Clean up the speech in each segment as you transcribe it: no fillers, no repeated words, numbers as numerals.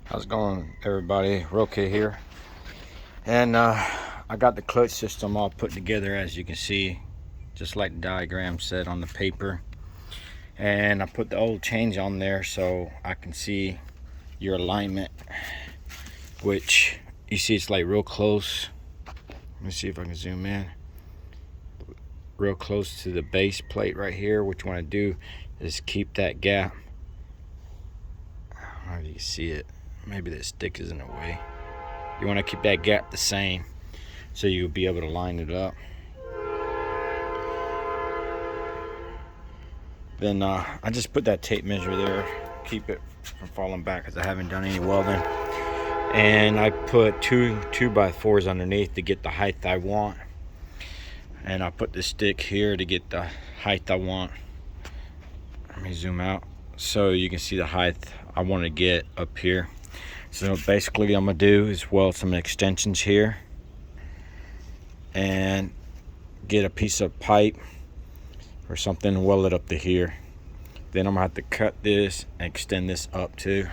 How's it going, everybody? Roque here. And I got the clutch system all put together, as you can see, just like the diagram said on the paper. And I put the old change on there so I can see your alignment, which you see it's like real close. Let me see if I can zoom in. Real close to the base plate right here. What you want to do is keep that gap. How do you see it? Maybe that stick is in the way. You want to keep that gap the same so you'll be able to line it up. Then I just put that tape measure there, keep it from falling back because I haven't done any welding. And I put two 2x4s underneath to get the height I want. And I put the stick here to get the height I want. Let me zoom out so you can see the height I want to get up here. So basically I'm gonna do is weld some extensions here and get a piece of pipe or something and weld it up to here. Then I'm gonna have to cut this and extend this up too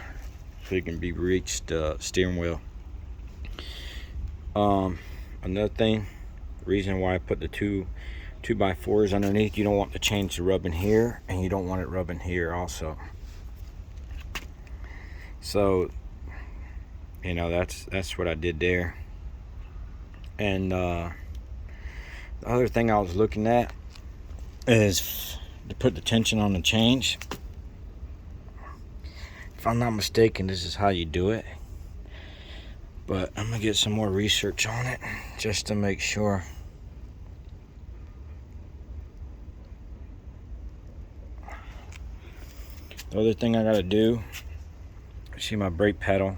so it can be reached steering wheel. Another thing, reason why I put the two 2x4s underneath, you don't want the chain to rub in here and you don't want it rubbing here also. So you know, that's what I did there. And the other thing I was looking at is to put the tension on the change. If I'm not mistaken, this is how you do it, but I'm gonna get some more research on it just to make sure. The other thing I gotta do, see my brake pedal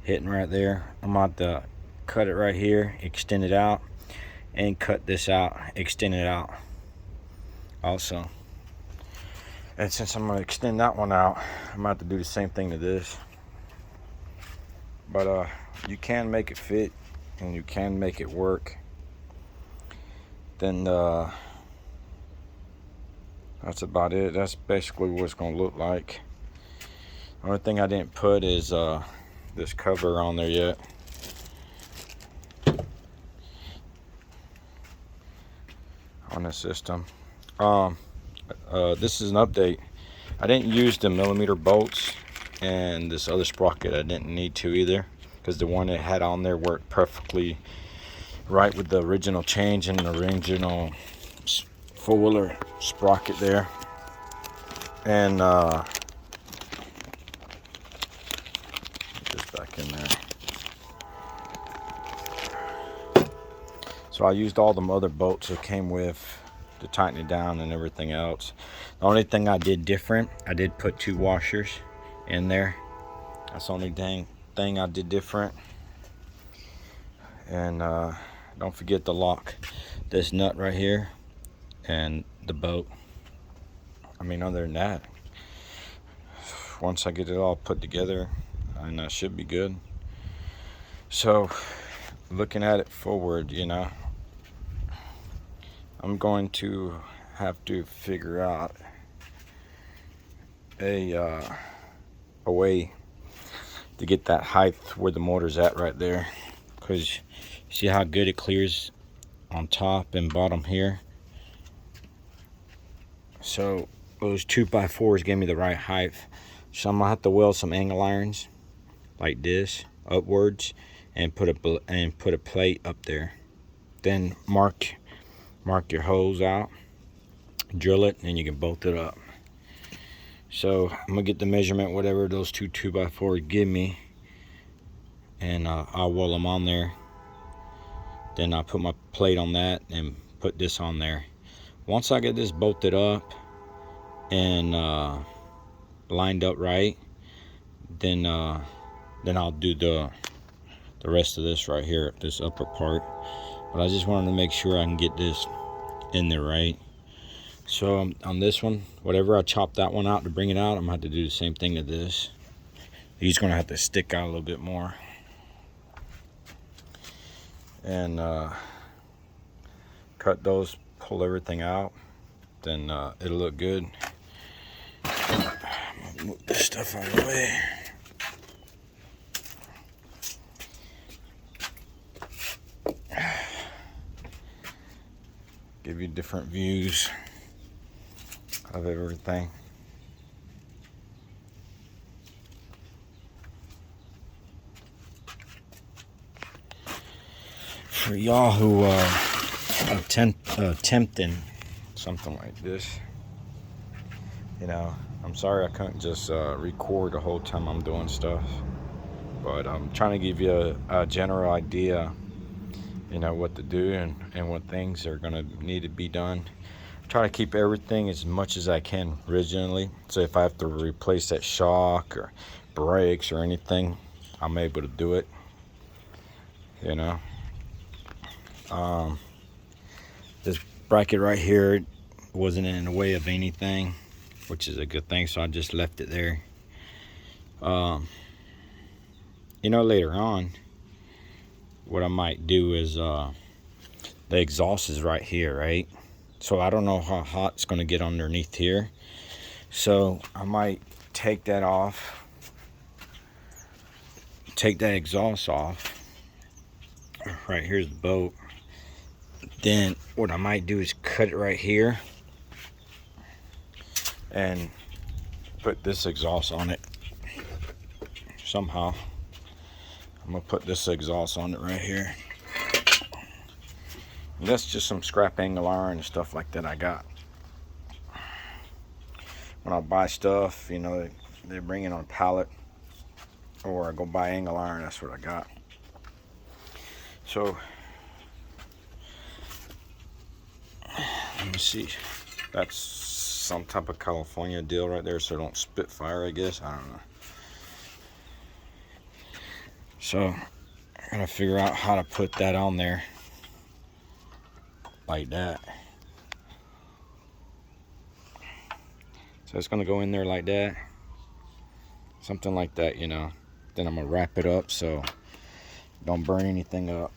hitting right there. I'm about to cut it right here, extend it out, and cut this out, extend it out also. And since I'm gonna extend that one out, I'm about to do the same thing to this. But you can make it fit and you can make it work. Then that's about it. That's basically what it's gonna look like. The only thing I didn't put is this cover on there yet. On the system. This is an update. I didn't use the millimeter bolts and this other sprocket I didn't need to either, because the one it had on there worked perfectly right with the original change and the original four-wheeler sprocket there. And back in there. So I used all the other bolts that came with to tighten it down and everything else. The only thing I did different, I did put 2 washers in there. That's the only thing I did different. And don't forget to lock this nut right here and the bolt. I mean, other than that, once I get it all put together, and that should be good. So looking at it forward, you know, I'm going to have to figure out a way to get that height where the motor's at right there, because see how good it clears on top and bottom here. So those 2x4s give me the right height. So I'm gonna have to weld some angle irons like this upwards and put a plate up there. Then mark your holes out, drill it, and you can bolt it up. So I'm gonna get the measurement, whatever those 2x4s give me, and I'll weld them on there. Then I'll put my plate on that and put this on there. Once I get this bolted up and lined up right, then I'll do the rest of this right here, this upper part. But I just wanted to make sure I can get this in there right. So on this one, whatever I chop that one out to bring it out, I'm gonna have to do the same thing to this. He's gonna have to stick out a little bit more. And cut those, pull everything out, then it'll look good. Move this stuff out of the way. give you different views of everything. For y'all who attempting something like this, you know, I'm sorry I couldn't just record the whole time I'm doing stuff, but I'm trying to give you a general idea, you know, what to do and what things are going to need to be done. Try to keep everything as much as I can originally, so if I have to replace that shock or brakes or anything, I'm able to do it, you know. This bracket right here wasn't in the way of anything, which is a good thing, so I just left it there. You know, later on, what I might do is the exhaust is right here, right? So I don't know how hot it's going to get underneath here, so I might take that off, take that exhaust off. Right here's the bolt. Then what I might do is cut it right here and put this exhaust on it somehow. I'm gonna put this exhaust on it right here. And that's just some scrap angle iron and stuff like that I got. When I buy stuff, you know, they bring it on a pallet, or I go buy angle iron. That's what I got. So let me see. That's some type of California deal right there, so don't spit fire, I guess. I don't know. So I gotta figure out how to put that on there like that. So it's gonna go in there like that, something like that, you know. Then I'm gonna wrap it up so don't burn anything up.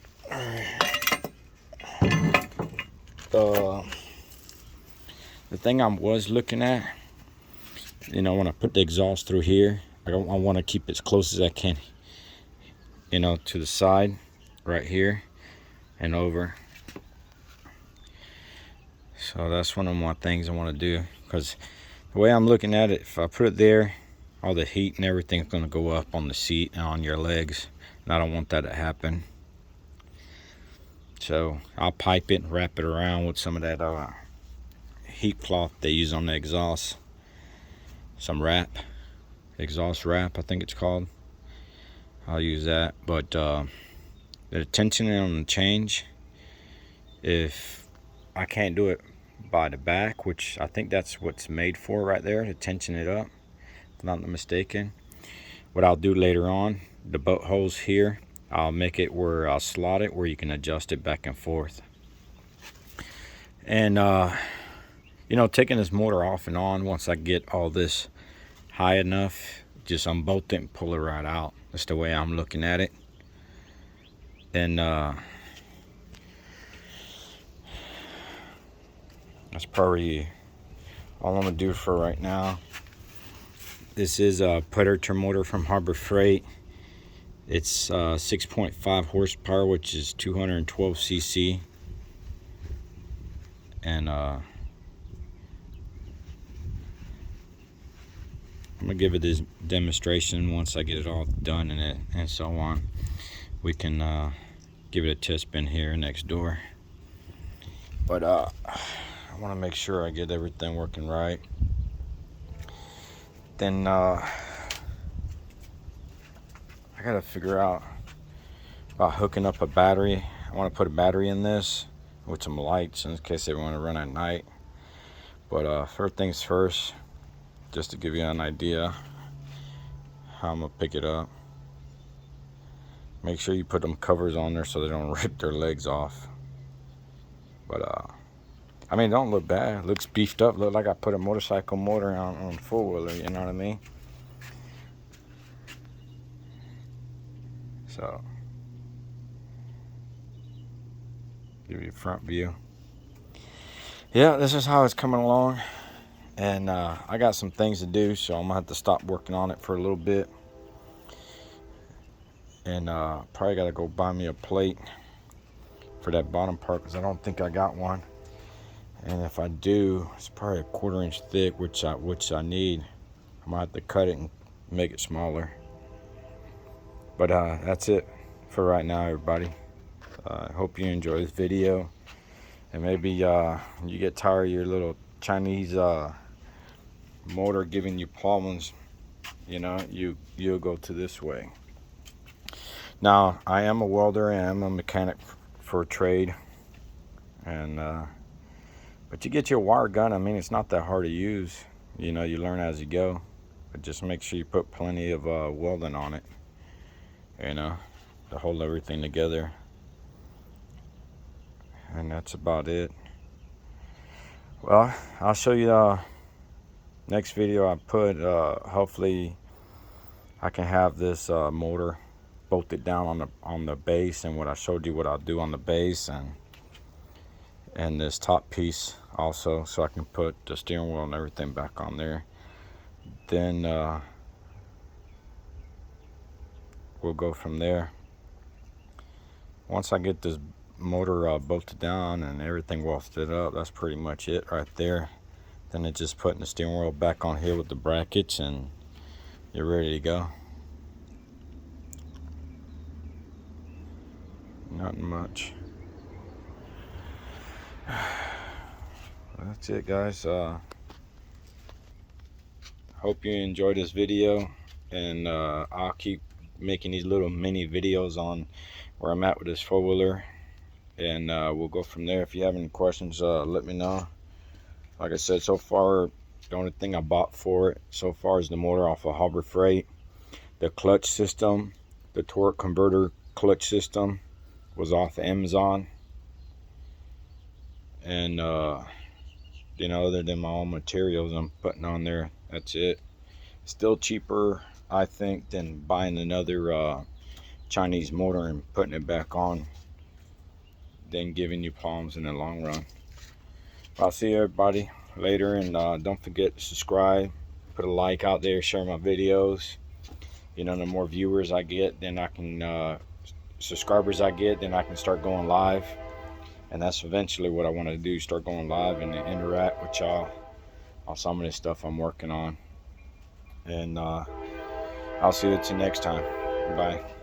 The thing I was looking at, you know, when I put the exhaust through here, I want to keep it as close as I can, you know, to the side right here and over. So that's one of my things I want to do, because the way I'm looking at it, if I put it there, all the heat and everything's going to go up on the seat and on your legs, and I don't want that to happen. So I'll pipe it and wrap it around with some of that heat cloth they use on the exhaust, some wrap, exhaust wrap I think it's called. I'll use that. But the tension on the change, if I can't do it by the back, which I think that's what's made for right there, to tension it up, if I'm not mistaken, what I'll do later on, the bolt holes here, I'll make it where I'll slot it where you can adjust it back and forth. And you know, taking this motor off and on, once I get all this high enough, just unbolt it and pull it right out. That's the way I'm looking at it. And that's probably all I'm gonna do for right now. This is a Predator motor from Harbor Freight. It's 6.5 horsepower, which is 212 cc. And I'm gonna give it this demonstration once I get it all done and so on. We can give it a test spin here next door. But I want to make sure I get everything working right. Then I gotta figure out about hooking up a battery. I want to put a battery in this with some lights in case they want to run at night. But first things first, just to give you an idea how I'm gonna pick it up. Make sure you put them covers on there so they don't rip their legs off. But I mean, it don't look bad. It looks beefed up. Look like I put a motorcycle motor on four wheeler. You know what I mean? So give you a front view. Yeah, this is how it's coming along. And I got some things to do, so I'm gonna have to stop working on it for a little bit. And probably gotta go buy me a plate for that bottom part, because I don't think I got one. And if I do, it's probably a 1/4 inch thick, which I need. I might have to cut it and make it smaller. But that's it for right now, everybody. I hope you enjoy this video, and maybe you get tired of your little Chinese motor giving you problems. You know, you'll go to this way. Now, I am a welder and I'm a mechanic for trade, and but you get your wire gun. I mean, it's not that hard to use. You know, you learn as you go, but just make sure you put plenty of welding on it, you know, to hold everything together. And that's about it. Well, I'll show you next video I put. Hopefully I can have this motor bolted down on the base, and what I showed you what I'll do on the base, and this top piece also, so I can put the steering wheel and everything back on there. Then we'll go from there. Once I get this motor bolted down and everything welded up, that's pretty much it right there. Then it's just putting the steering wheel back on here with the brackets, and you're ready to go. Nothing much. That's it, guys. Hope you enjoyed this video, and I'll keep making these little mini videos on where I'm at with this 4-wheeler, and we'll go from there. If you have any questions, let me know. Like I said, so far the only thing I bought for it so far is the motor off of Harbor Freight. The clutch system, the torque converter clutch system, was off Amazon. And you know, other than my own materials I'm putting on there, that's it. Still cheaper, I think, than buying another Chinese motor and putting it back on, than giving you problems in the long run. I'll see everybody later, and don't forget to subscribe, put a like out there, share my videos. You know, the more viewers I get, then I can subscribers I get, then I can start going live. And that's eventually what I want to do, start going live and interact with y'all on some of this stuff I'm working on. And I'll see you till next time. Bye.